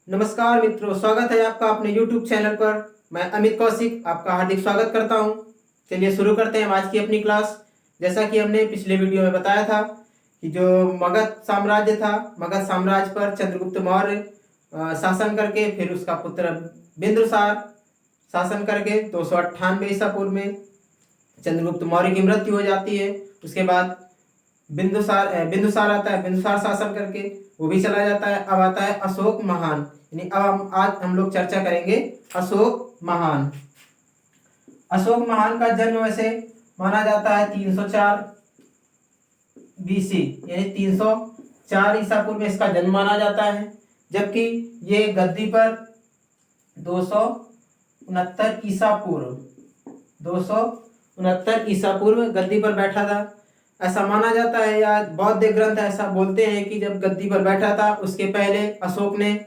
नमस्कार मित्रों, स्वागत है आपका अपने YouTube चैनल पर। मैं अमित कौशिक आपका हार्दिक स्वागत करता हूं। चलिए शुरू करते हैं आज की अपनी क्लास। जैसा कि हमने पिछले वीडियो में बताया था कि जो मगध साम्राज्य था, मगध साम्राज्य पर चंद्रगुप्त मौर्य शासन करके फिर उसका पुत्र बिंदुसार शासन करके 298 ईसा पूर्व में चंद्रगुप्त मौर्य की मृत्यु हो जाती है। उसके बाद बिंदुसार आता है, बिंदुसार शासन करके वो भी चला जाता है। अब आता है अशोक महान, यानी अब आज हम लोग चर्चा करेंगे अशोक महान। अशोक महान का जन्म वैसे माना जाता है 304 बीसी, यानी 304 ईसा पूर्व में इसका जन्म माना जाता है। जबकि ये गद्दी पर 269 ईसा पूर्व 269 ईसा पूर्व गद्दी पर बैठा था, ऐसा माना जाता है। या बौद्ध ग्रंथ ऐसा बोलते हैं कि जब गद्दी पर बैठा था उसके पहले अशोक ने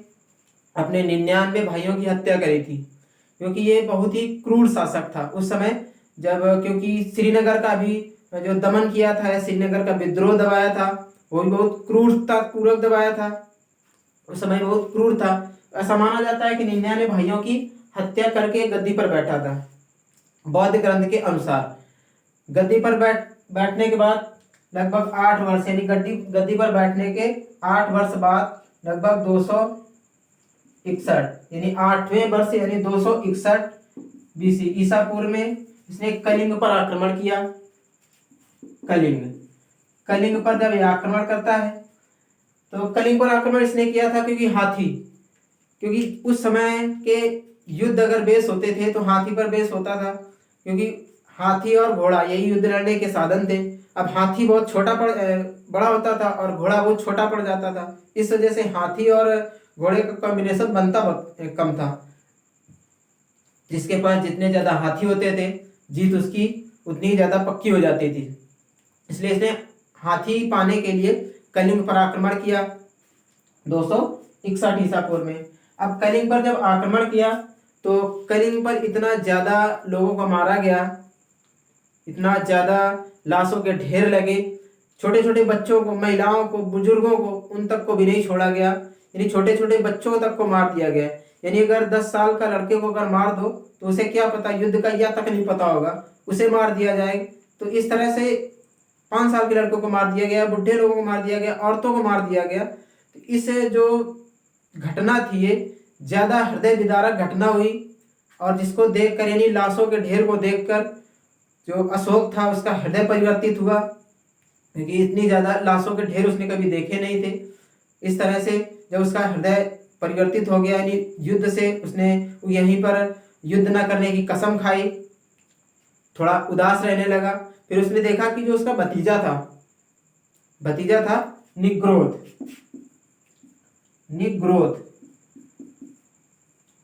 अपने 99 भाइयों की हत्या करी थी, क्योंकि ये बहुत ही क्रूर शासक था उस समय। जब क्योंकि श्रीनगर का भी जो दमन किया था या श्रीनगर का विद्रोह दबाया था, वो भी बहुत क्रूरता पूर्वक दबाया था, उस समय बहुत क्रूर था। ऐसा माना जाता है कि 99 भाइयों की हत्या करके गद्दी पर बैठा था बौद्ध ग्रंथ के अनुसार। गद्दी पर बैठने के बाद लगभग 8 वर्ष, यानी गद्दी पर बैठने के 8 वर्ष बाद लगभग 261 यानी 8वें वर्ष यानी 261 बीसी ईसा पूर्व में इसने कलिंग पर आक्रमण किया। कलिंग पर जब यह आक्रमण करता है तो कलिंग पर आक्रमण इसने किया था क्योंकि उस समय के युद्ध अगर बेस होते थे तो हाथी पर बेस होता था, क्योंकि हाथी और घोड़ा यही युद्ध लड़ने के साधन थे। अब हाथी बहुत बड़ा होता था और घोड़ा बहुत छोटा पड़ जाता था, इस वजह से हाथी और घोड़े का कॉम्बिनेशन बनता कम था। जिसके पास जितने ज्यादा हाथी होते थे जीत उसकी उतनी ज्यादा पक्की हो जाती थी। इसलिए इसने हाथी पाने के लिए कलिंग पर आक्रमण किया 261 ईसा पूर्व में। अब कलिंग पर जब आक्रमण किया तो कलिंग पर इतना ज्यादा लोगों को मारा गया, इतना ज्यादा लाशों के ढेर लगे, छोटे छोटे बच्चों को, महिलाओं को, बुजुर्गों को, उन तक को भी नहीं छोड़ा गया, यानी छोटे छोटे बच्चों तक को मार दिया गया। यानी अगर 10 साल का लड़के को अगर मार दो तो उसे क्या पता, युद्ध का या तक नहीं पता होगा, उसे मार दिया जाए। तो इस तरह से 5 साल के लड़कों को मार दिया गया, बुढ़े लोगों को मार दिया गया, औरतों को मार दिया गया। तो इस जो घटना थी ये ज्यादा हृदय विदारक घटना हुई, और जिसको देखकर यानी लाशों के ढेर को देखकर जो अशोक था उसका हृदय परिवर्तित हुआ, क्योंकि इतनी ज्यादा लाशों के ढेर उसने कभी देखे नहीं थे। इस तरह से जब उसका हृदय परिवर्तित हो गया, यानी युद्ध से उसने यहीं पर युद्ध न करने की कसम खाई, थोड़ा उदास रहने लगा। फिर उसने देखा कि जो उसका भतीजा था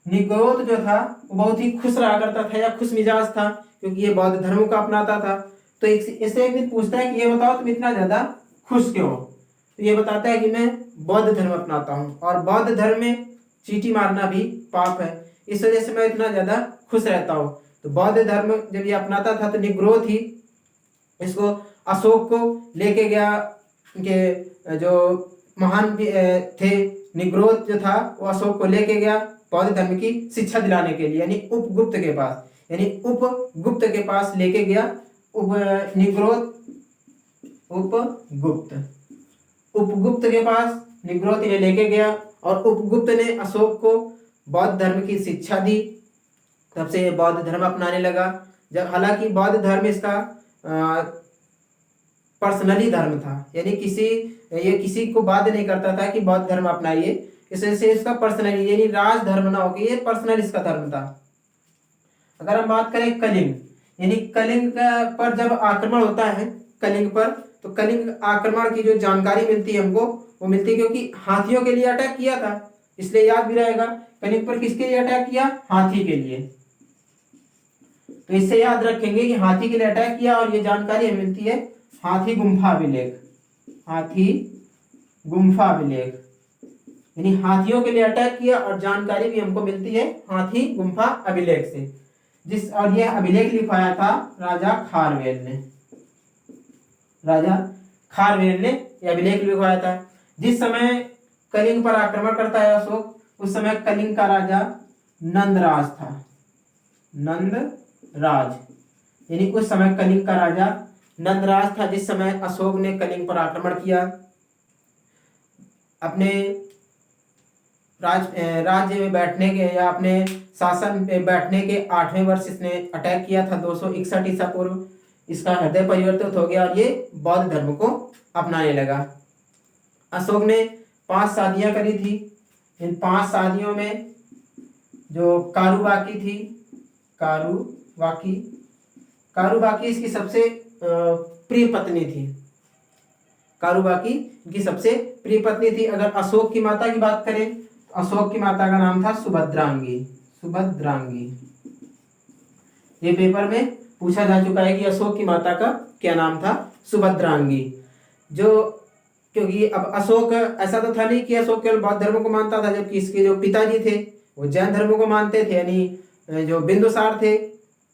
निग्रोध जो था वो बहुत ही खुश रहा करता था या खुश मिजाज था, क्योंकि ये बौद्ध धर्म को अपनाता था। तो इससे एक दिन पूछता है कि ये बताओ तुम इतना ज्यादा खुश क्यों हो? तो ये बताता है कि मैं बौद्ध धर्म अपनाता हूँ और बौद्ध धर्म में चींटी मारना भी पाप है, इस वजह से मैं इतना ज्यादा खुश रहता हूँ। तो बौद्ध धर्म जब ये अपनाता था तो निग्रोध ही इसको अशोक को लेके गया। उनके जो महान थे, निग्रोध जो था वो अशोक को लेके गया बौद्ध धर्म की शिक्षा दिलाने के लिए, यानी उपगुप्त के पास लेके गया। उपगुप्त के पास निग्रोध इन्हें लेके गया और उपगुप्त ने अशोक को बौद्ध धर्म की शिक्षा दी। तब से बौद्ध धर्म अपनाने लगा। जब हालांकि बौद्ध धर्म इसका पर्सनली धर्म था, यानी किसी को बाध्य नहीं करता था कि बौद्ध धर्म अपनाइए, इससे इसका पर्सनली यानी राज धर्म ना होकर ये पर्सनल इसका धर्म था। अगर हम बात करें कलिंग, यानी कलिंग पर जब आक्रमण होता है कलिंग पर, तो कलिंग आक्रमण की जो जानकारी मिलती है हमको वो मिलती है क्योंकि हाथियों के लिए अटैक किया था, इसलिए याद भी रहेगा कलिंग पर किसके लिए अटैक किया, हाथी के लिए। तो इससे याद रखेंगे कि हाथी के लिए अटैक किया, और ये जानकारी हमें मिलती है हाथी गुम्फा अभिलेख, यानी हाथियों के लिए अटैक किया, और जानकारी भी हमको मिलती है हाथी गुम्फा अभिलेख से। और यह अभिलेख लिखवाया था राजा खारवेल ने यह अभिलेख लिखवाया था। जिस समय कलिंग पर आक्रमण करता है अशोक, उस समय कलिंग का राजा नंदराज था। नंदराज यानी उस समय कलिंग का राजा नंदराज था, जिस समय अशोक ने कलिंग पर आक्रमण किया। अपने राज्य में बैठने के या अपने शासन पे बैठने के 8वें वर्ष इसने अटैक किया था 261 ईसा पूर्व। इसका हृदय परिवर्तित हो गया और ये बौद्ध धर्म को अपनाने लगा। अशोक ने 5 शादियां करी थी। इन 5 शादियों में जो कारुबाकी थी, कारुबाकी इसकी सबसे प्रिय पत्नी थी। कारुबाकी इनकी सबसे प्रिय पत्नी थी। अगर अशोक की माता की बात करें, अशोक की माता का नाम था सुभद्रांगी। ये पेपर में पूछा जा चुका है कि अशोक की माता का क्या नाम था, सुभद्रांगी। जो क्योंकि अब अशोक ऐसा तो था नहीं कि अशोक केवल बौद्ध धर्म को मानता था, जबकि इसके जो पिताजी थे वो जैन धर्म को मानते थे, यानी जो बिंदुसार थे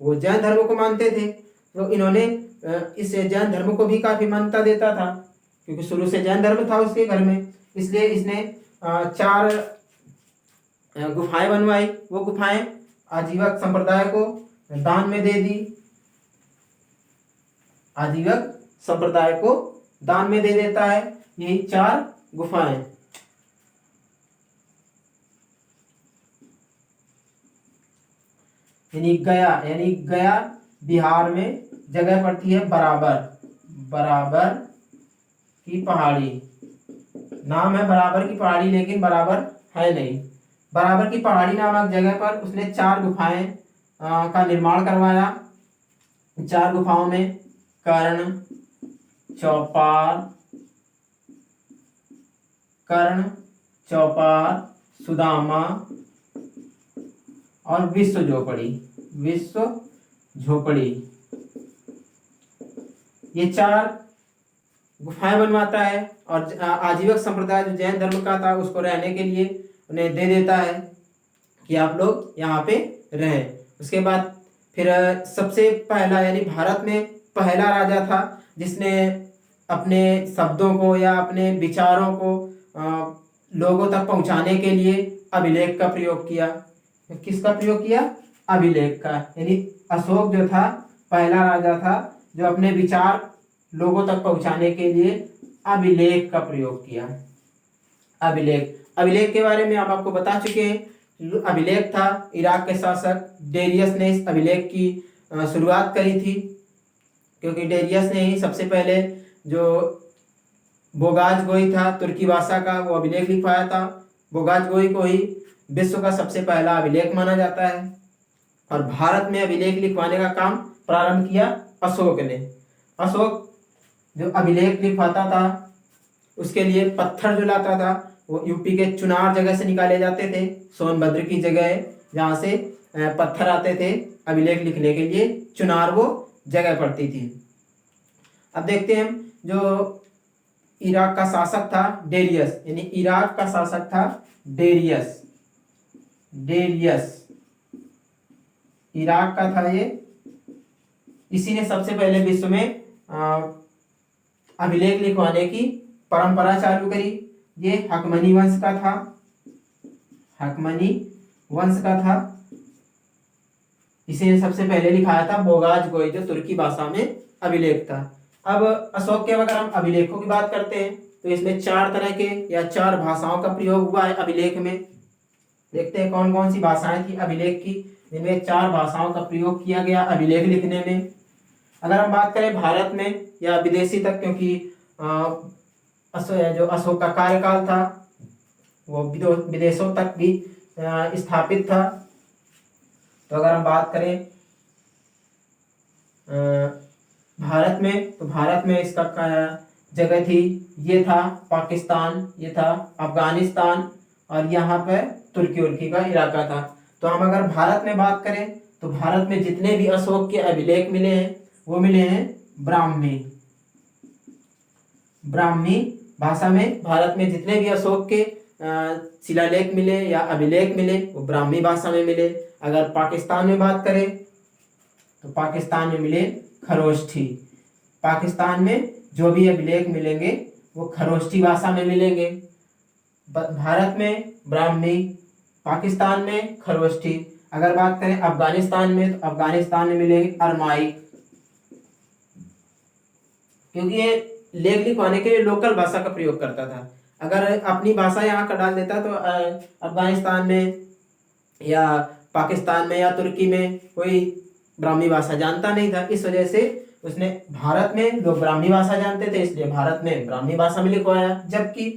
वो जैन धर्म को मानते थे। तो इन्होंने इस जैन धर्म को भी काफी मान्यता देता था, क्योंकि शुरू से जैन धर्म था उसके घर में। इसलिए इसने 4 गुफाएं बनवाई। वो गुफाएं आजीवक संप्रदाय को दान में दे दी। आजीवक संप्रदाय को दान में दे देता है यही 4 गुफाएं। यानी गया बिहार में जगह पड़ती है बराबर की पहाड़ी। नाम है बराबर की पहाड़ी, लेकिन बराबर है नहीं। बराबर की पहाड़ी नामक जगह पर उसने 4 गुफाएं का निर्माण करवाया। 4 गुफाओं में कर्ण, चौपार, सुदामा और विश्व झोपड़ी, ये 4 गुफाएं बनवाता है। और आजीवक संप्रदाय जो जैन धर्म का था उसको रहने के लिए उन्हें दे देता है कि आप लोग यहाँ पे रहें। उसके बाद फिर सबसे पहला यानी भारत में पहला राजा था जिसने अपने शब्दों को या अपने विचारों को लोगों तक पहुंचाने के लिए अभिलेख का प्रयोग किया। किसका प्रयोग किया? अभिलेख का। यानी अशोक जो था पहला राजा था जो अपने विचार लोगों तक पहुंचाने के लिए अभिलेख का प्रयोग किया। अभिलेख के बारे में हम आपको बता चुके हैं। अभिलेख था इराक के शासक डेरियस ने इस अभिलेख की शुरुआत करी थी, क्योंकि डेरियस ने ही सबसे पहले जो बोगाज गोई था तुर्की भाषा का वो अभिलेख लिखवाया था। बोगाज गोई को ही विश्व का सबसे पहला अभिलेख माना जाता है। और भारत में अभिलेख लिखवाने का काम प्रारंभ किया अशोक ने। अशोक जो अभिलेख लिखवाता था उसके लिए पत्थर जो लाता था वो यूपी के चुनार जगह से निकाले जाते थे। सोनभद्र की जगह है जहाँ से पत्थर आते थे अभिलेख लिखने के लिए, चुनार वो जगह पड़ती थी। अब देखते हैं जो इराक का शासक था डेरियस, यानी इराक का शासक था डेरियस इराक का था ये। इसी ने सबसे पहले विश्व में अभिलेख लिखवाने की परंपरा चालू करी। ये हकमनी वंश का था। इसे सबसे पहले लिखाया था बोगाज गोई जो तुर्की भाषा में अभिलेख था। अब अशोक के अगर हम अभिलेखों की बात करते हैं तो इसमें 4 तरह के या 4 भाषाओं का प्रयोग हुआ है अभिलेख में। देखते हैं कौन कौन सी भाषाएं थी अभिलेख की, जिनमें 4 भाषाओं का प्रयोग किया गया अभिलेख लिखने में। अगर हम बात करें भारत में या विदेशी तक, क्योंकि जो अशोक का कार्यकाल था वो विदेशों तक भी स्थापित था। तो अगर हम बात करें भारत में, तो भारत में इसका जगह थी, ये था पाकिस्तान, ये था अफगानिस्तान और यहाँ पर तुर्की उर्की का इलाका था। तो हम अगर भारत में बात करें तो भारत में जितने भी अशोक के अभिलेख मिले हैं वो मिले हैं ब्राह्मी भाषा में। भारत में जितने भी अशोक के शिलालेख मिले या अभिलेख मिले वो ब्राह्मी भाषा में मिले। अगर पाकिस्तान में बात करें तो पाकिस्तान में मिले खरोष्ठी। पाकिस्तान में जो भी अभिलेख मिलेंगे वो खरोष्ठी भाषा में मिलेंगे। भारत में ब्राह्मी, पाकिस्तान में खरोष्ठी। अगर बात करें अफगानिस्तान में, तो अफगानिस्तान में मिलेगी अरमाइक, क्योंकि ये लेख लिखवाने के लिए लोकल भाषा का प्रयोग करता था। अगर अपनी भाषा यहाँ का डाल देता तो अफगानिस्तान में या पाकिस्तान में या तुर्की में कोई ब्राह्मी भाषा जानता नहीं था। इस वजह से उसने भारत में लोग ब्राह्मी भाषा जानते थे, इसलिए भारत में ब्राह्मी भाषा में लिखवाया, जबकि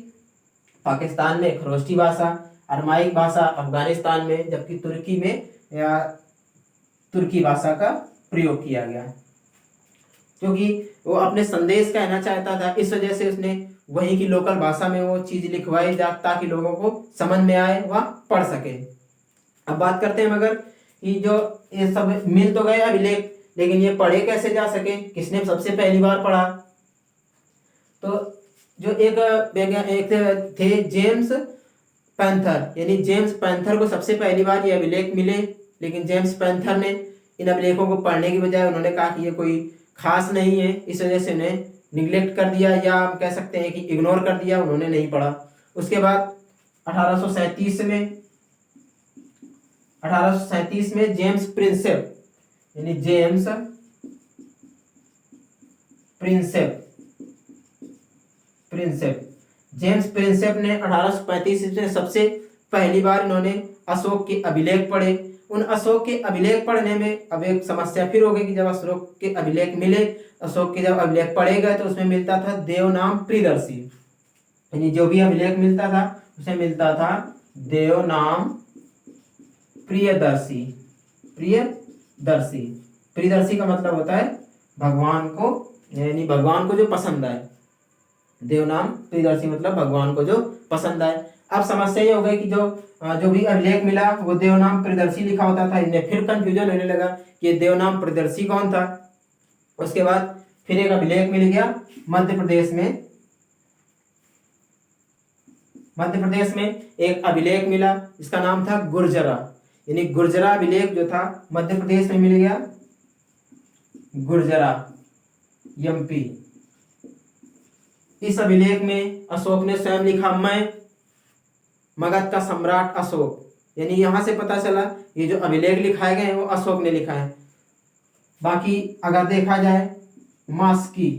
पाकिस्तान में खरोष्ठी भाषा, अरमाइक भाषा अफगानिस्तान में, जबकि तुर्की में या तुर्की भाषा का प्रयोग किया गया, क्योंकि वो अपने संदेश कहना चाहता था। इस वजह से उसने वहीं की लोकल भाषा में वो चीज लिखवाई ताकि लोगों को समझ में आए व पढ़ सके। अब बात करते हैं मगर कि जो ये सब मिल तो गए अभिलेख, लेकिन ये पढ़े कैसे जा सके, किसने सबसे पहली बार पढ़ा? तो जो एक थे जेम्स पैंथर, यानी जेम्स पैंथर को सबसे पहली बार ये अभिलेख मिले। लेकिन जेम्स पैंथर ने इन अभिलेखों को पढ़ने की बजाय उन्होंने कहा कि ये कोई खास नहीं है, इस वजह से उन्हें निगलेक्ट कर दिया, या हम कह सकते हैं कि इग्नोर कर दिया, उन्होंने नहीं पढ़ा। उसके बाद 1837 में जेम्स प्रिंसेप, यानी जेम्स प्रिंसेप ने 1835 में सबसे पहली बार इन्होंने अशोक के अभिलेख पढ़े। उन अशोक के अभिलेख पढ़ने में अब एक समस्या फिर हो गई कि जब अशोक के अभिलेख मिले, अशोक के जब अभिलेख पढ़े गए तो उसमें मिलता था देवनाम प्रियदर्शी, यानी जो भी अभिलेख मिलता था उसमें मिलता था देवनाम प्रियदर्शी। प्रियदर्शी का मतलब होता है भगवान को, यानी भगवान को जो पसंद आए। देवनाम प्रियदर्शी मतलब भगवान को जो पसंद आए। अब समस्या ये हो गई कि जो भी अभिलेख मिला वो देवनाम प्रियदर्शी लिखा होता था। इनमें फिर कंफ्यूजन होने लगा कि ये देवनाम प्रियदर्शी कौन था। उसके बाद फिर एक अभिलेख मिल गया मध्य प्रदेश में एक अभिलेख मिला, इसका नाम था गुर्जरा, यानी गुर्जरा अभिलेख जो था मध्य प्रदेश में मिल गया, गुर्जरा एमपी। इस अभिलेख में अशोक ने स्वयं लिखा, मैं मगध का सम्राट अशोक, यानी यहां से पता चला ये जो अभिलेख लिखाए गए हैं वो अशोक ने लिखा है। बाकी अगर देखा जाए मास्की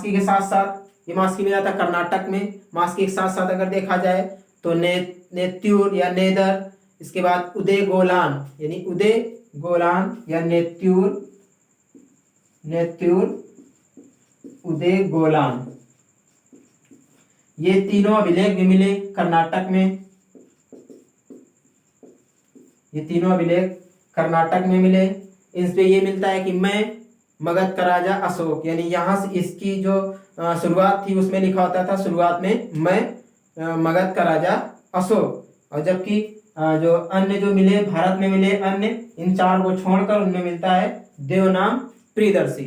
के साथ साथ, ये मास्की मिला था कर्नाटक में। मास्की के साथ साथ अगर देखा जाए तो नेत्यूर या नेदर, इसके बाद उदय गोलान, यानी उदय गोलान या नेत्यूर उदय गोलान, ये तीनों अभिलेख भी मिले कर्नाटक में। ये तीनों अभिलेख कर्नाटक में मिले। इसपे ये मिलता है कि मैं मगध का राजा अशोक, यानी यहाँ से इसकी जो शुरुआत थी उसमें लिखा होता था शुरुआत में मैं मगध का राजा अशोक। और जबकि जो अन्य जो मिले भारत में मिले अन्य, इन चार को छोड़कर उनमें मिलता है देवनाम प्रियदर्शी।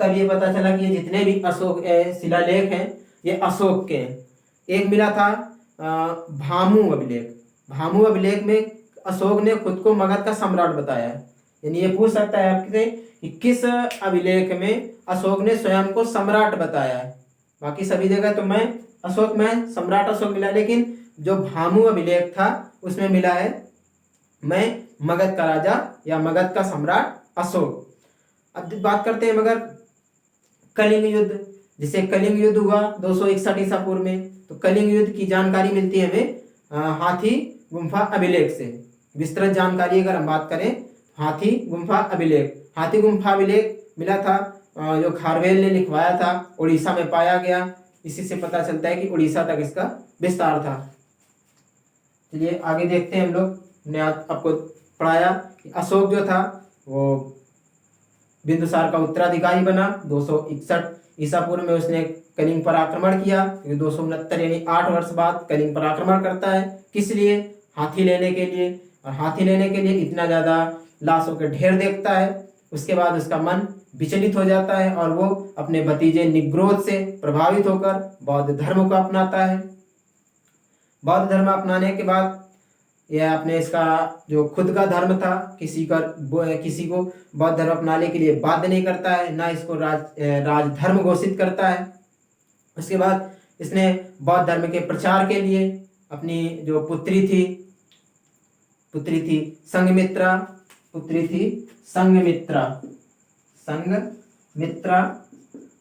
तब ये पता चला कि ये जितने भी अशोक शिलालेख हैं ये अशोक के हैं। एक मिला था भामू अभिलेख में अशोक ने खुद को मगध का सम्राट बताया है। यानी ये पूछ सकता है आपसे कि किस अभिलेख में अशोक ने स्वयं को सम्राट बताया है। बाकी सभी जगह तो मैं सम्राट अशोक मिला, लेकिन जो भामू अभिलेख था उसमें मिला है मैं मगध का राजा या मगध का सम्राट अशोक। अब बात करते हैं मगर कलिंग युद्ध, जिसे कलिंग युद्ध हुआ 261 ईसा पूर्व में। तो कलिंग युद्ध की जानकारी मिलती है हमें हाथी गुम्फा अभिलेख से। विस्तृत जानकारी अगर हम बात करें, हाथी गुम्फा अभिलेख मिला था, जो खारवेल ने लिखवाया था, उड़ीसा में पाया गया। इसी से पता चलता है कि उड़ीसा तक इसका विस्तार था। चलिए आगे देखते हैं हम लोग। हमने आपको पढ़ाया कि अशोक जो था वो बिंदुसार का उत्तराधिकारी बना। 261 ईसा पूर्व में उसने कलिंग पर आक्रमण किया। 269 यानी 8 वर्ष बाद कलिंग पर आक्रमण करता है। किस लिए? हाथी लेने के लिए। और हाथी लेने के लिए इतना ज़्यादा लाशों के ढेर देखता है, उसके बाद उसका मन विचलित हो जाता है और वो अपने भतीजे निग्रोध से प्रभावित होकर बौद्ध धर्म को अपनाता है। बौद्ध धर्म अपनाने के बाद यह अपने इसका जो खुद का धर्म था किसी को बौद्ध धर्म अपनाने के लिए बाध्य नहीं करता है, ना इसको राजधर्म घोषित करता है। उसके बाद इसने बौद्ध धर्म के प्रचार के लिए अपनी जो पुत्री थी संघमित्रा, पुत्री थी संघमित्रा, संघमित्रा,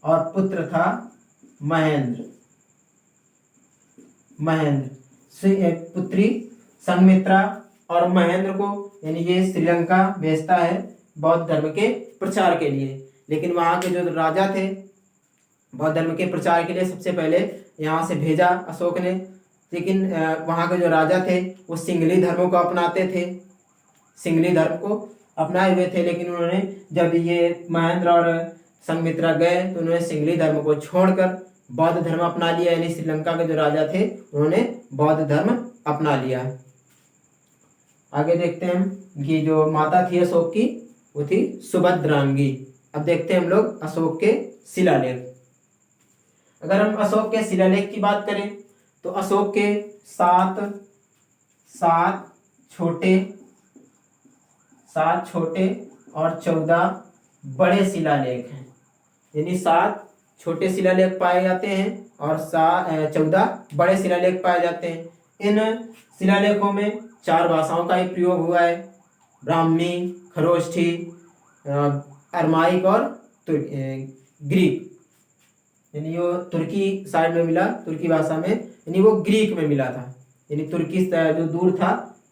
और पुत्र था महेंद्र, पुत्री संघमित्रा और महेंद्र को यानी ये श्रीलंका भेजता है बौद्ध धर्म के प्रचार के लिए। लेकिन वहाँ के जो राजा थे बौद्ध धर्म के प्रचार के लिए सबसे पहले यहाँ से भेजा अशोक ने, लेकिन वहाँ के जो राजा थे वो सिंगली धर्म को अपनाते थे, सिंगली धर्म को अपनाए हुए थे। लेकिन उन्होंने जब ये महेंद्र और संघमित्रा गए तो उन्होंने सिंगली धर्म को छोड़कर बौद्ध धर्म अपना लिया, यानी श्रीलंका के जो राजा थे उन्होंने बौद्ध धर्म अपना लिया। आगे देखते हैं हम कि जो माता थी अशोक की वो थी सुभद्रांगी। अब देखते हैं हम लोग अशोक के शिलालेख। अगर हम अशोक के शिलालेख की बात करें तो अशोक के सात छोटे और 14 बड़े शिलालेख हैं, यानी 7 छोटे शिलालेख पाए जाते हैं और 14 बड़े शिलालेख पाए जाते हैं। इन शिलालेखों में 4 भाषाओं का ही प्रयोग हुआ है, ब्राह्मी, खरोष्ठी, अरमाइक और ग्रीक। यानी वो तुर्की साइड में मिला, तुर्की भाषा में, यानी वो ग्रीक में मिला था, यानी तुर्की जो दूर था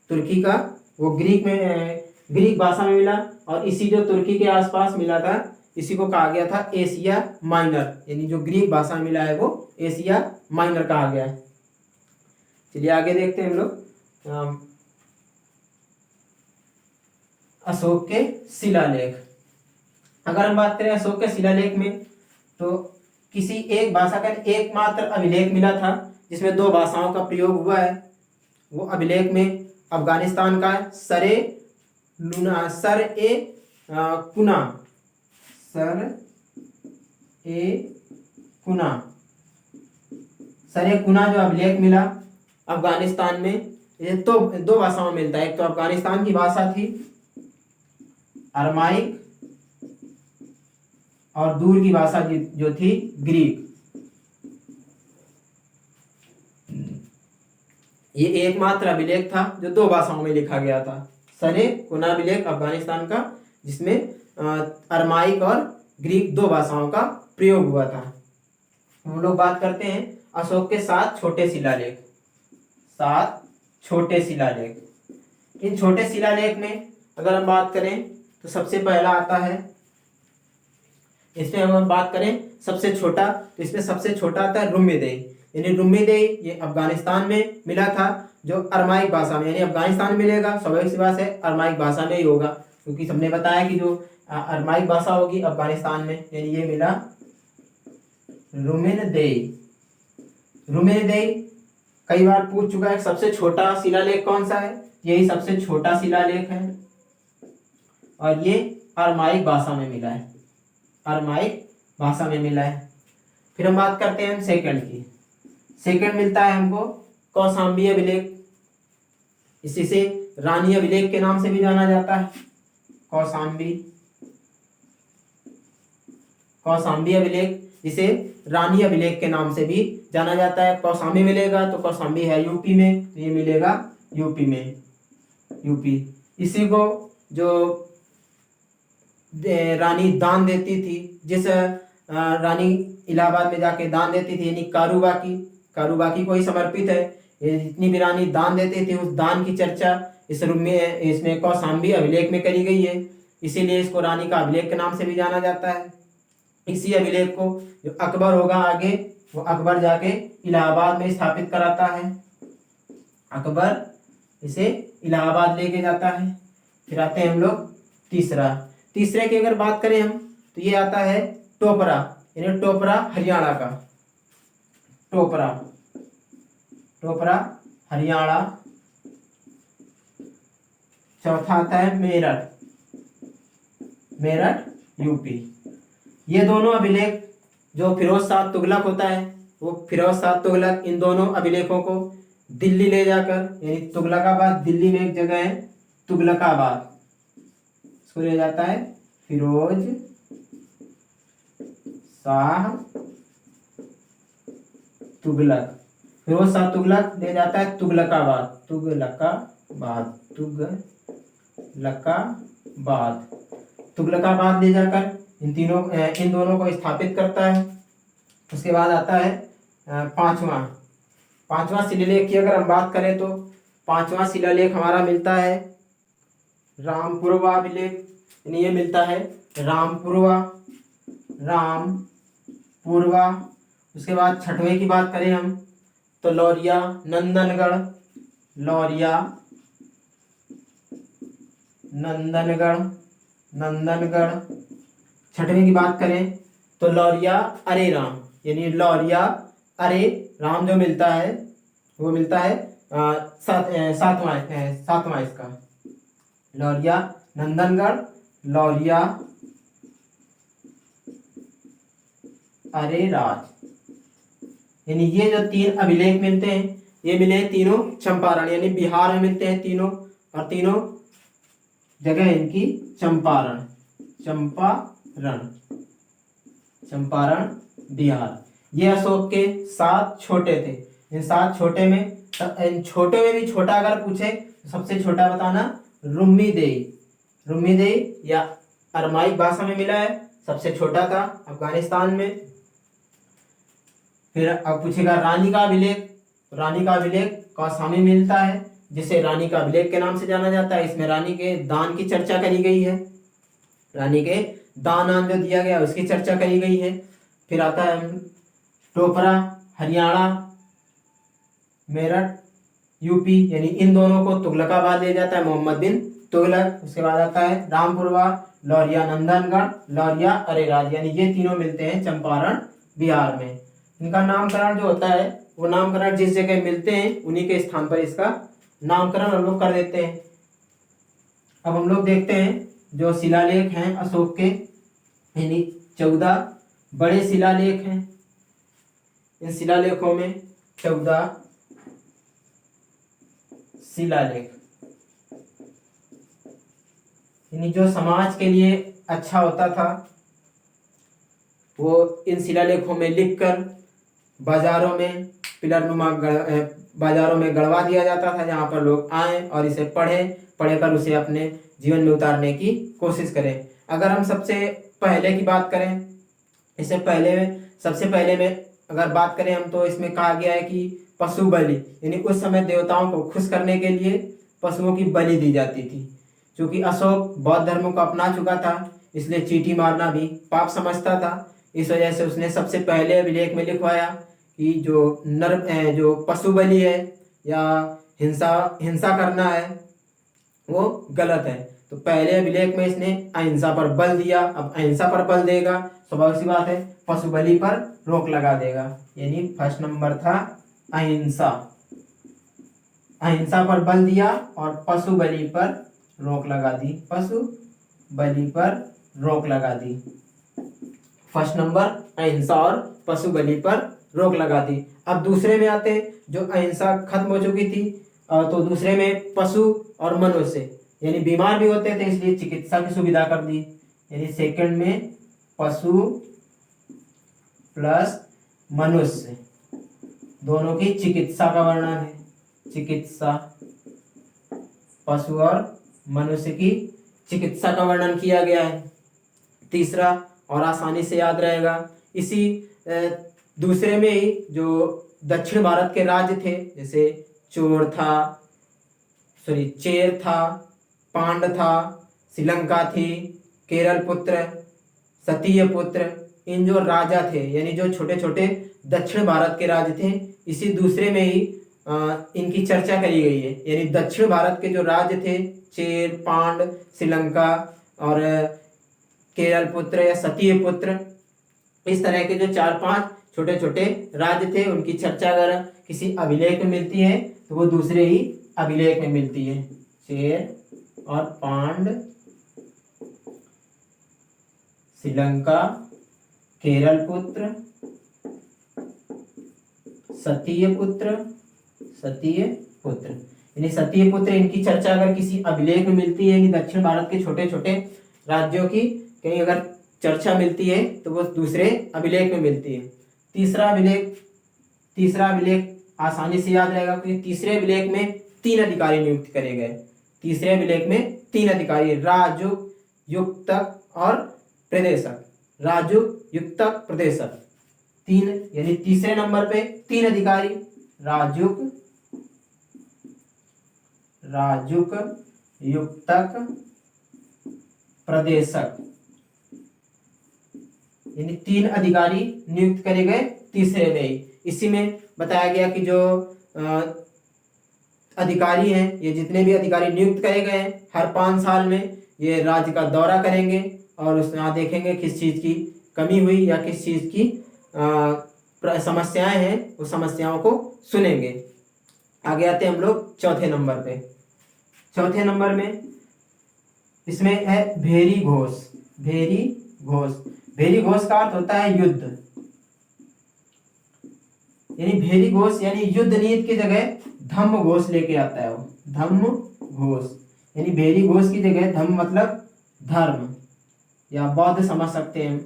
तुर्की का वो ग्रीक भाषा में मिला। और इसी जो तुर्की के आसपास मिला था इसी को कहा गया था एशिया माइनर, यानी जो ग्रीक भाषा में मिला है वो एशिया माइनर कहा गया है। चलिए आगे देखते हैं हम लोग अशोक के शिलालेख। अगर हम बात करें अशोक के शिलालेख में तो किसी एक भाषा का एकमात्र अभिलेख मिला था जिसमें 2 भाषाओं का प्रयोग हुआ है। वो अभिलेख में अफगानिस्तान का सर ए कुना जो अभिलेख मिला अफगानिस्तान में, ये तो 2 भाषाओं में मिलता है। एक तो अफगानिस्तान की भाषा थी अरमाइक और दूर की भाषा जो थी ग्रीक। ये एकमात्र अभिलेख था जो 2 भाषाओं में लिखा गया था, सरे कुना अभिलेख अफगानिस्तान का, जिसमें अरमाइक और ग्रीक 2 भाषाओं का प्रयोग हुआ था। हम लोग बात करते हैं अशोक के 7 छोटे शिलालेख। 7 छोटे शिलालेख। इन छोटे शिलालेख में अगर हम बात करें तो सबसे पहला आता है, इसमें हम बात करें सबसे छोटा, तो इसमें सबसे छोटा आता है रुम्मीदेई, यानी रुम्मीदेई ये अफगानिस्तान में मिला था, जो अरमाइक भाषा में, यानी अफगानिस्तान में मिलेगा स्वाभाविक सी बात है अरमाइक भाषा में ही होगा, क्योंकि सबने बताया कि जो अरमाइक भाषा होगी अफगानिस्तान में, यानी ये मिला रुम्मीदेई। रुम्मीदेई कई बार पूछ चुका है सबसे छोटा शिलालेख कौन सा है, यही सबसे छोटा शिलालेख है और ये अरमाइक भाषा में मिला है, अरमाइक भाषा में मिला है। फिर हम बात करते हैं सेकंड की। सेकंड मिलता है हमको कौशाम्बी अभिलेख, इसी से रानी अभिलेख के नाम से भी जाना जाता है। कौशाम्बी अभिलेख, जिसे रानी अभिलेख के नाम से भी जाना जाता है। कौशाम्बी मिलेगा तो कौशाम्बी है यूपी में, तो ये मिलेगा यूपी में, यूपी। इसी को जो रानी दान देती थी, जिस रानी इलाहाबाद में जाके दान देती थी, यानी कारूबाकी को ही समर्पित है। ये जितनी भी रानी दान देती थी उस दान की चर्चा इसमें कौशाम्बी अभिलेख में करी गई है, इसीलिए इसको रानी का अभिलेख के नाम से भी जाना जाता है। इसी अभिलेख को जो अकबर होगा आगे, वो अकबर जाके इलाहाबाद में स्थापित कराता है, अकबर इसे इलाहाबाद लेके जाता है। फिर आते हैं हम लोग तीसरे की अगर बात करें हम तो ये आता है टोपरा, यानी टोपरा हरियाणा का, टोपरा हरियाणा। चौथा आता है मेरठ यूपी। ये दोनों अभिलेख जो फिरोज शाह तुगलक होता है, वो फिरोज शाह तुगलक इन दोनों अभिलेखों को दिल्ली ले जाकर, यानी तुगलकाबाद, दिल्ली में एक जगह है तुगलकाबाद, इसको ले जाता है फिरोज शाह तुगलक। फिरोज शाह तुगलक ले जाता है तुगलकाबाद, तुगलकाबाद, तुगलकाबाद, तुगलकाबाद ले जाकर इन दोनों को स्थापित करता है। उसके बाद आता है पांचवा शिलालेख की अगर हम बात करें तो पांचवा शिलालेख हमारा मिलता है रामपुरवा अभिलेख, यानी ये मिलता है रामपुरवा। उसके बाद छठवें की बात करें हम तो लौरिया नंदनगढ़। छठवें की बात करें तो लौरिया अरे राम, यानी लौरिया अरे राम जो मिलता है वो मिलता है सातवां इसका लौरिया नंदनगढ़, लौरिया अरे राज। यानी ये जो 3 अभिलेख मिलते हैं ये मिले हैं तीनों चंपारण, यानी बिहार में मिलते हैं तीनों, और तीनों जगह इनकी चंपारण बिहार। ये अशोक के 7 छोटे थे। इन 7 छोटे में इन छोटे में भी छोटा अगर पूछे तो सबसे छोटा बताना रुम्मीदेई या अरमाइक भाषा में मिला है, सबसे छोटा था अफगानिस्तान में। फिर अब पूछेगा रानी का अभिलेख कौसामी मिलता है, जिसे रानी का अभिलेख के नाम से जाना जाता है। इसमें रानी के दान की चर्चा करी गई है, रानी के दान जो दिया गया उसकी चर्चा करी गई है। फिर आता है टोपरा हरियाणा, मेरठ यूपी, यानी इन दोनों को तुगलकाबाद ले जाता है मोहम्मद बिन तुगलक। उसके बाद आता है रामपुरवा, लौरिया नंदनगढ़, लौरिया अरेराज, यानी ये तीनों मिलते हैं चंपारण बिहार में। इनका नामकरण जो होता है वो नामकरण जिस जगह मिलते हैं उन्हीं के स्थान पर इसका नामकरण हम लोग कर देते हैं। अब हम लोग देखते हैं जो शिलालेख हैं अशोक के, यानी 14 बड़े शिलालेख हैं। इन शिलालेखों में 14 शिलालेख, यानी जो समाज के लिए अच्छा होता था वो इन शिलालेखों में लिखकर बाजारों में बाजारों में गड़वा दिया जाता था, जहाँ पर लोग आए और इसे पढ़कर उसे अपने जीवन में उतारने की कोशिश करें। अगर हम सबसे पहले की बात करें, सबसे पहले में अगर बात करें हम तो इसमें कहा गया है कि पशु बलि, यानी उस समय देवताओं को खुश करने के लिए पशुओं की बलि दी जाती थी। क्योंकि अशोक बौद्ध धर्म को अपना चुका था इसलिए चींटी मारना भी पाप समझता था। इस वजह से उसने सबसे पहले अभिलेख में लिखवाया कि जो पशु बलि है या हिंसा करना है वो गलत है। तो पहले अभिलेख में इसने अहिंसा पर बल दिया। अब अहिंसा पर बल देगा, स्वाभाविक सी बात है पशु बलि पर रोक लगा देगा। यानी फर्स्ट नंबर था अहिंसा पर बल दिया और पशु बलि पर रोक लगा दी। फर्स्ट नंबर अहिंसा और पशु बलि पर रोक लगा दी। अब दूसरे में आते जो अहिंसा खत्म हो चुकी थी, तो दूसरे में पशु और मनुष्य यानी बीमार भी होते थे इसलिए चिकित्सा की सुविधा कर दी। यानी सेकंड में पशु प्लस मनुष्य दोनों की चिकित्सा का वर्णन है। चिकित्सा, पशु और मनुष्य की चिकित्सा का वर्णन किया गया है। तीसरा और आसानी से याद रहेगा, इसी दूसरे में ही जो दक्षिण भारत के राज्य थे जैसे चेर था, पांड था, श्रीलंका थी, केरल पुत्र, सतीय पुत्र, इन जो राजा थे यानी जो छोटे छोटे दक्षिण भारत के राज्य थे, इसी दूसरे में ही इनकी चर्चा करी गई है। यानी दक्षिण भारत के जो राज्य थे चेर, पांड, श्रीलंका और केरल पुत्र या सतीय पुत्र, इस तरह के जो 4-5 छोटे छोटे राज्य थे उनकी चर्चा अगर किसी अभिलेख में मिलती है तो वो दूसरे ही अभिलेख में मिलती है। चेर और पांड, श्रीलंका, केरल पुत्र, सतीय पुत्र, यानी सतीय पुत्र, इनकी चर्चा अगर किसी अभिलेख में मिलती है, यानी दक्षिण भारत के छोटे छोटे राज्यों की कहीं अगर चर्चा मिलती है तो वो दूसरे अभिलेख में मिलती है। तीसरा अभिलेख तीसरा अभिलेख आसानी से याद रहेगा क्योंकि तीसरे अभिलेख में 3 अधिकारी नियुक्त करे गए। तीसरे अभिलेख में 3 अधिकारी, राजूक, युक्तक और प्रदेशक। राजूक, युक्तक, प्रदेशक, 3, यानी तीसरे नंबर पे 3 अधिकारी, राजूक, युक्तक, प्रदेशक, यानी 3 अधिकारी नियुक्त करे गए तीसरे में ही। इसी में बताया गया कि जो अधिकारी हैं, ये जितने भी अधिकारी नियुक्त करे गए हैं, हर 5 साल में ये राज्य का दौरा करेंगे और उसमें यहाँ देखेंगे किस चीज़ की कमी हुई या किस चीज़ की समस्याएं हैं, उस समस्याओं को सुनेंगे। आगे आते हैं हम लोग चौथे नंबर पे। चौथे नंबर में इसमें है भेरी घोष। भेरी घोष, भेरी घोष का अर्थ होता है युद्ध, यानी भेरी घोष यानी युद्ध नीति की जगह धम्म घोष लेके आता है वो। धम्म घोष यानी भेरी घोष की जगह धम्म मतलब धर्म या बौद्ध समझ सकते हैं,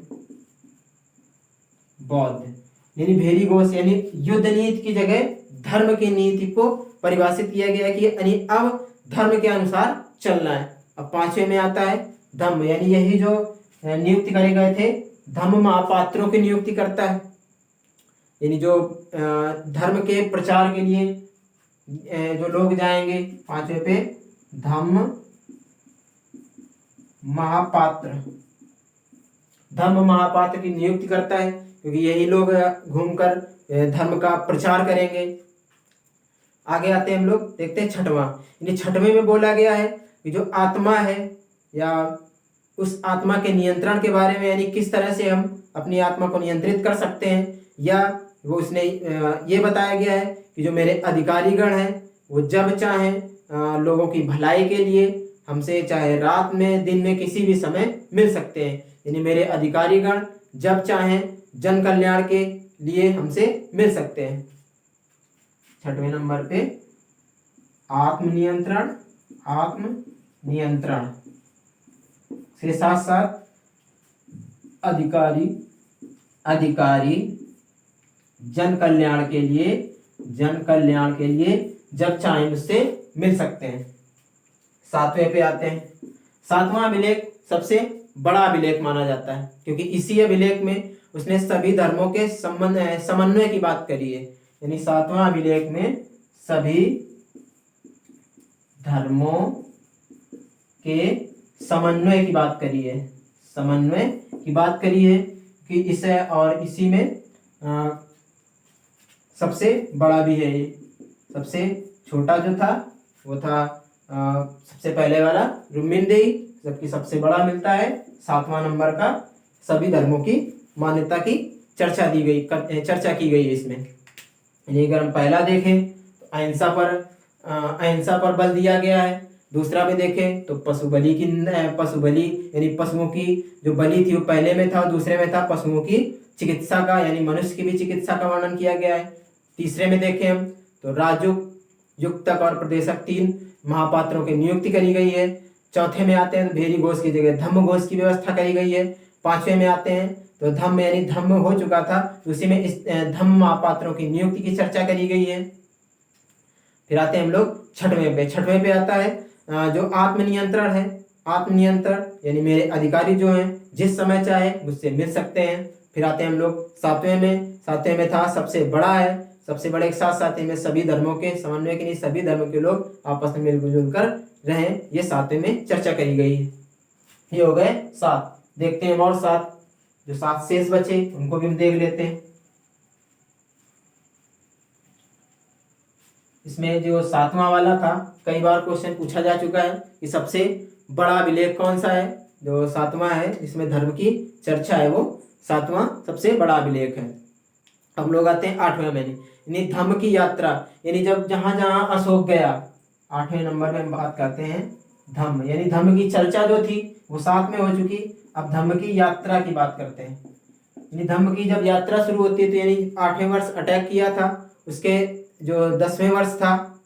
बौद्ध, यानी भेरी घोष यानी युद्ध नीति की जगह धर्म की नीति को परिभाषित किया गया कि यानी अब धर्म के अनुसार चलना है। अब 5वें में आता है धम्म, यानी यही जो नियुक्ति करे गए थे धम्म महापात्रों की नियुक्ति करता है, यानी जो धर्म के प्रचार के लिए जो लोग जाएंगे। 5वें पे धम्म महापात्र, धम्म महापात्र की नियुक्ति करता है क्योंकि यही लोग घूमकर धर्म का प्रचार करेंगे। आगे आते हैं हम लोग, देखते हैं 6वां, यानी 6वें में बोला गया है कि जो आत्मा है या उस आत्मा के नियंत्रण के बारे में, यानी किस तरह से हम अपनी आत्मा को नियंत्रित कर सकते हैं, या वो उसने ये बताया गया है कि जो मेरे अधिकारीगण हैं वो जब चाहें लोगों की भलाई के लिए हमसे चाहे रात में दिन में किसी भी समय मिल सकते हैं, यानी मेरे अधिकारीगण जब चाहें जन कल्याण के लिए हमसे मिल सकते हैं। 6वें नंबर पे आत्मनियंत्रण, आत्मनियंत्रण से साथ साथ अधिकारी जन कल्याण के लिए जब चाहें मुझसे मिल सकते हैं। 7वें पे आते हैं। 7वां अभिलेख सबसे बड़ा अभिलेख माना जाता है क्योंकि इसी अभिलेख में उसने सभी धर्मों के समन्वय की बात करी है, यानी 7वां अभिलेख में सभी धर्मों के समन्वय की बात करी है, समन्वय की बात करी है कि इसे और इसी में सबसे बड़ा भी है ये। सबसे छोटा जो था वो था सबसे पहले वाला रुक्मिणदेही, जबकि सबसे बड़ा मिलता है 7वां नंबर का सभी धर्मों की मान्यता की चर्चा की गई है इसमें। यानी अगर हम पहला देखें तो अहिंसा पर बल दिया गया है। दूसरा में देखें तो पशु बलि यानी पशुओं की जो बलि थी वो पहले में था, दूसरे में था पशुओं की चिकित्सा का, यानी मनुष्य की भी चिकित्सा का वर्णन किया गया है। तीसरे में देखें हम तो राजुक, युक्तक और प्रदेशक 3 महापात्रों की नियुक्ति करी गई है। चौथे में आते हैं तो भेरी घोष की जगह धम्म घोष की व्यवस्था करी गई है। 5वें में आते हैं तो धम्म यानी धम्म हो चुका था, उसी में इस धम्म महापात्रों की नियुक्ति की चर्चा करी गई है। फिर आते हैं हम लोग 6वें पे आता है जो आत्मनियंत्रण है। आत्मनियंत्रण यानी मेरे अधिकारी जो हैं जिस समय चाहे मुझसे मिल सकते हैं। फिर आते हैं हम लोग 7वें में था सबसे बड़ा है, सबसे बड़े के साथ साथ में सभी धर्मों के समन्वय के लिए सभी धर्मों के लोग आपस में मिलजुल कर रहें, ये 7वें में चर्चा करी गई है। ये हो गए 7। देखते हैं और 7 जो 7 शेष बचे उनको भी हम देख लेते हैं। इसमें जो 7वां वाला था कई बार क्वेश्चन पूछा जा चुका है कि सबसे बड़ा अभिलेख कौन सा है। जो 7वां है जिसमें धर्म की चर्चा है वो 7वां सबसे बड़ा अभिलेख है। अब लोग आते हैं 8वें में, यानी धम्म की यात्रा, यानी जब जहां जहां अशोक गया। 8वें नंबर में हम बात करते हैं धम्म, यानी धम्म की चर्चा जो थी वो 7 में हो चुकी। अब धम्म की यात्रा की बात करते हैं, यानी धम्म की जब यात्रा शुरू होती है तो यानी 8वें वर्ष अटैक किया था, उसके जो 10वें वर्ष था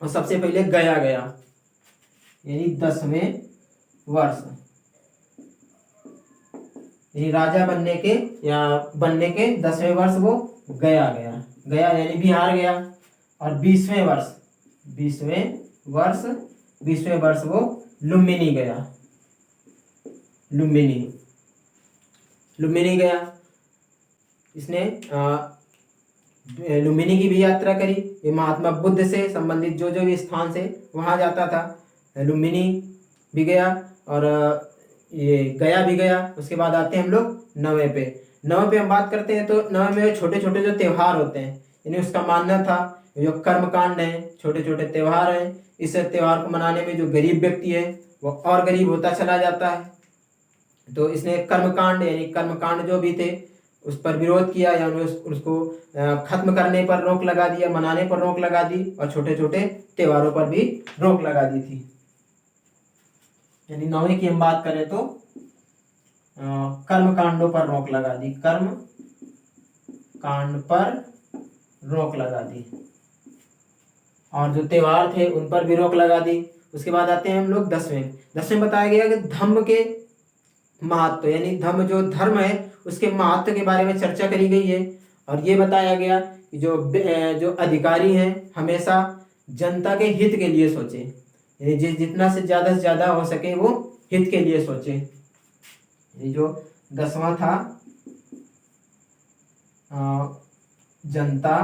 वो सबसे पहले गया, यानी 10वें वर्ष, यानी राजा बनने के 10वें वर्ष वो गया। गया यानी बिहार गया। और 20वें वर्ष वो लुम्बिनी गया। लुम्बिनी गया। इसने लुम्बिनी की भी यात्रा करी। ये महात्मा बुद्ध से संबंधित जो जो भी स्थान से वहाँ जाता था। लुम्बिनी भी गया और ये गया भी गया। उसके बाद आते हैं हम लोग नवे पे हम बात करते हैं। तो नवे में छोटे छोटे जो त्यौहार होते हैं, यानी उसका मानना था जो कर्मकांड है, छोटे छोटे त्यौहार हैं, इस त्यौहार को मनाने में जो गरीब व्यक्ति है वो और गरीब होता चला जाता है। तो इसने कर्मकांड यानी कर्मकांड जो भी थे उस पर विरोध किया, या उसको खत्म करने पर रोक लगा दिया, मनाने पर रोक लगा दी, और छोटे छोटे त्योहारों पर भी रोक लगा दी थी। यानी नौवीं की हम बात करें तो कर्म कांडों पर रोक लगा दी, कर्म कांड पर रोक लगा दी, और जो त्योहार थे उन पर भी रोक लगा दी। उसके बाद आते हैं हम लोग 10वें बताया गया कि धम्म के महत्व, यानी धम्म जो धर्म है उसके महत्व के बारे में चर्चा करी गई है। और ये बताया गया कि जो अधिकारी हैं हमेशा जनता के हित के लिए सोचे, यानी जितना से ज़्यादा हो सके वो हित के लिए सोचे। ये जो 10वां था जनता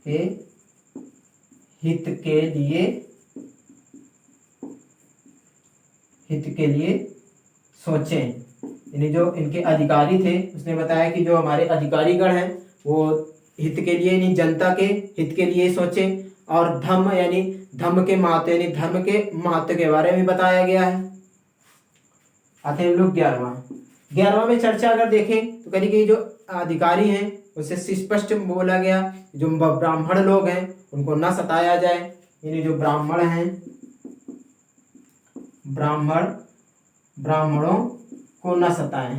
के हित के लिए सोचें, यानी जो इनके अधिकारी थे उसने बताया कि जो हमारे अधिकारीगण हैं वो हित के लिए यानी जनता के हित के लिए सोचें। और धम्म यानी धम्म के महत्व यानी धर्म के महत्व के बारे में बताया गया है। आते हैं हम लोग 11वां में चर्चा अगर देखें तो कहीं जो अधिकारी हैं उससे स्पष्ट बोला गया जो ब्राह्मण लोग हैं उनको न सताया जाए, यानी जो ब्राह्मण हैं ब्राह्मणों को न सताएं,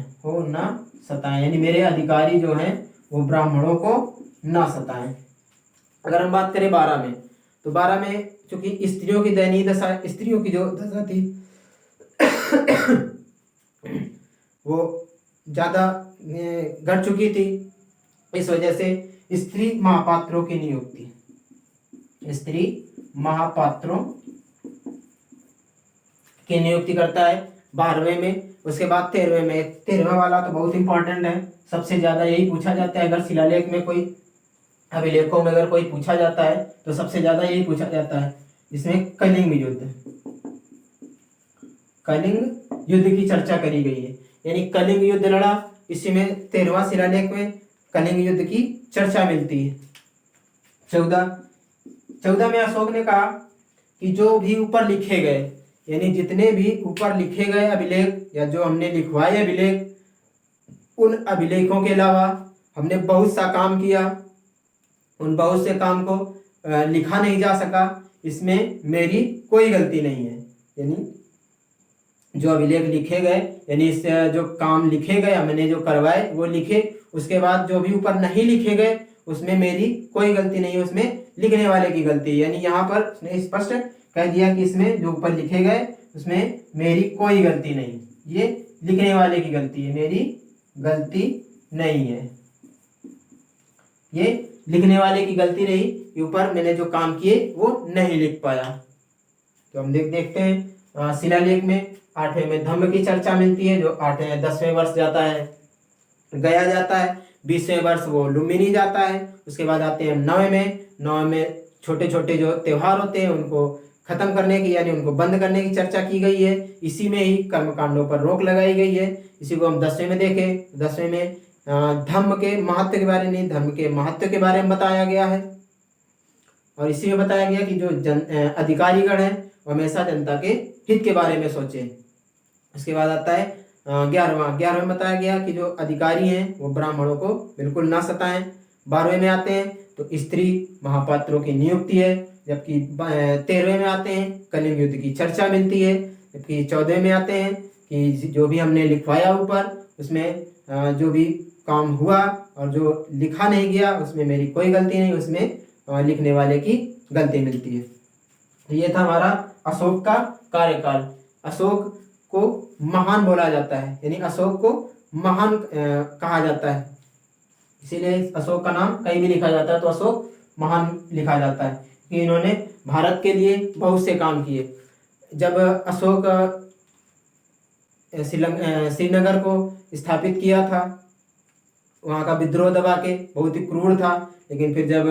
यानी मेरे अधिकारी जो हैं वो ब्राह्मणों को न सताएं। अगर हम बात करें 12 में तो 12 में चूंकि स्त्रियों की दयनीय दशा, स्त्रियों की जो दशा थी वो ज़्यादा घट चुकी थी, इस वजह से स्त्री महापात्रों की नियुक्ति करता है 12वें में। उसके बाद 13वें में, 13वां वाला तो बहुत इंपॉर्टेंट है, सबसे ज़्यादा यही पूछा जाता है। अगर शिलालेख में कोई अभिलेखों में अगर कोई पूछा जाता है तो सबसे ज़्यादा यही पूछा जाता है। इसमें कलिंग युद्ध की चर्चा करी गई है, यानी कलिंग युद्ध लड़ा। इसी में 13वां शिलालेख में कलिंग युद्ध की चर्चा मिलती है। 14 में अशोक ने कहा कि जो भी ऊपर लिखे गए, यानी जितने भी ऊपर लिखे गए अभिलेख या जो हमने लिखवाए अभिलेख, उन अभिलेखों के अलावा हमने बहुत सा काम किया, उन बहुत से काम को लिखा नहीं जा सका, इसमें मेरी कोई गलती नहीं है। यानी जो अभिलेख लिखे गए, यानी इस जो काम लिखे गए हमने जो करवाए वो लिखे, उसके बाद जो भी ऊपर नहीं लिखे गए उसमें मेरी कोई गलती नहीं है, उसमें लिखने वाले की गलती है। यानी यहाँ पर उसने स्पष्ट कह दिया कि इसमें जो ऊपर लिखे गए उसमें मेरी कोई गलती नहीं, ये लिखने वाले की गलती है, मेरी गलती नहीं है, ये लिखने वाले की गलती नहीं, ऊपर मैंने जो काम किए वो नहीं लिख पाया। तो हम देखते हैं शिलालेख में 8वें में धम्म की चर्चा मिलती है, जो 10वें वर्ष जाता है गया जाता है, 20वें वर्ष वो लुम्बिनी जाता है। उसके बाद आते हैं 9वें में छोटे छोटे जो त्यौहार होते हैं उनको खत्म करने की यानी उनको बंद करने की चर्चा की गई है। इसी में ही कर्मकांडों पर रोक लगाई गई है। इसी को हम 10वें में देखें। 10वें में धम्म के महत्व के बारे में धर्म के महत्व के बारे में बताया गया है, और इसी में बताया गया कि जो अधिकारीगण हैं वो हमेशा जनता के हित के बारे में सोचे। उसके बाद आता है 11वां में बताया गया कि जो अधिकारी हैं वो ब्राह्मणों को बिल्कुल ना सताएं। 12वें में आते हैं तो स्त्री महापात्रों की नियुक्ति है, जबकि 13वें में आते हैं कलिंग युद्ध की चर्चा मिलती है, जबकि 14वें में आते हैं कि जो भी हमने लिखवाया ऊपर उसमें जो भी काम हुआ और जो लिखा नहीं गया उसमें मेरी कोई गलती नहीं, उसमें लिखने वाले की गलती मिलती है। तो ये था हमारा अशोक का कार्यकाल। अशोक को महान बोला जाता है, यानी अशोक को महान कहा जाता है। इसीलिए अशोक का नाम कहीं भी लिखा जाता है तो अशोक महान लिखा जाता है कि इन्होंने भारत के लिए बहुत से काम किए। जब अशोक श्रीनगर को स्थापित किया था, वहाँ का विद्रोह दबा के, बहुत ही क्रूर था, लेकिन फिर जब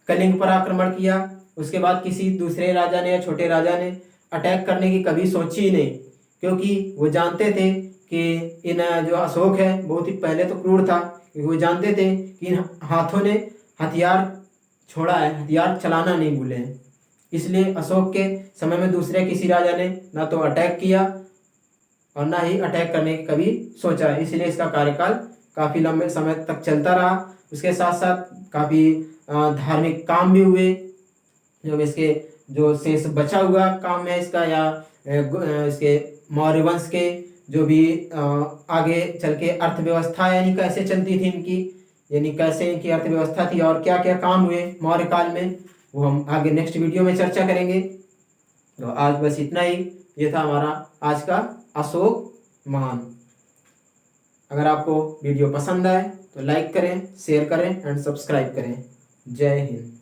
कलिंग पर आक्रमण किया उसके बाद किसी दूसरे राजा ने या छोटे राजा ने अटैक करने की कभी सोची ही नहीं, क्योंकि वो जानते थे कि इन जो अशोक है बहुत ही पहले तो क्रूर था, क्योंकि वो जानते थे कि इन हाथों ने हथियार छोड़ा है, हथियार चलाना नहीं भूले हैं। इसलिए अशोक के समय में दूसरे किसी राजा ने ना तो अटैक किया और ना ही अटैक करने की कभी सोचा है, इसलिए इसका कार्यकाल काफ़ी लंबे समय तक चलता रहा। उसके साथ साथ काफ़ी धार्मिक काम भी हुए, जो इसके जो शेष बचा हुआ काम है इसका, या इसके मौर्य वंश के जो भी आगे चल के अर्थव्यवस्था यानी कैसे चलती थी इनकी, यानी कैसे इनकी अर्थव्यवस्था थी और क्या क्या काम हुए मौर्य काल में, वो हम आगे नेक्स्ट वीडियो में चर्चा करेंगे। तो आज बस इतना ही, ये था हमारा आज का अशोक महान। अगर आपको वीडियो पसंद आए तो लाइक करें, शेयर करें एंड सब्सक्राइब करें। जय हिंद।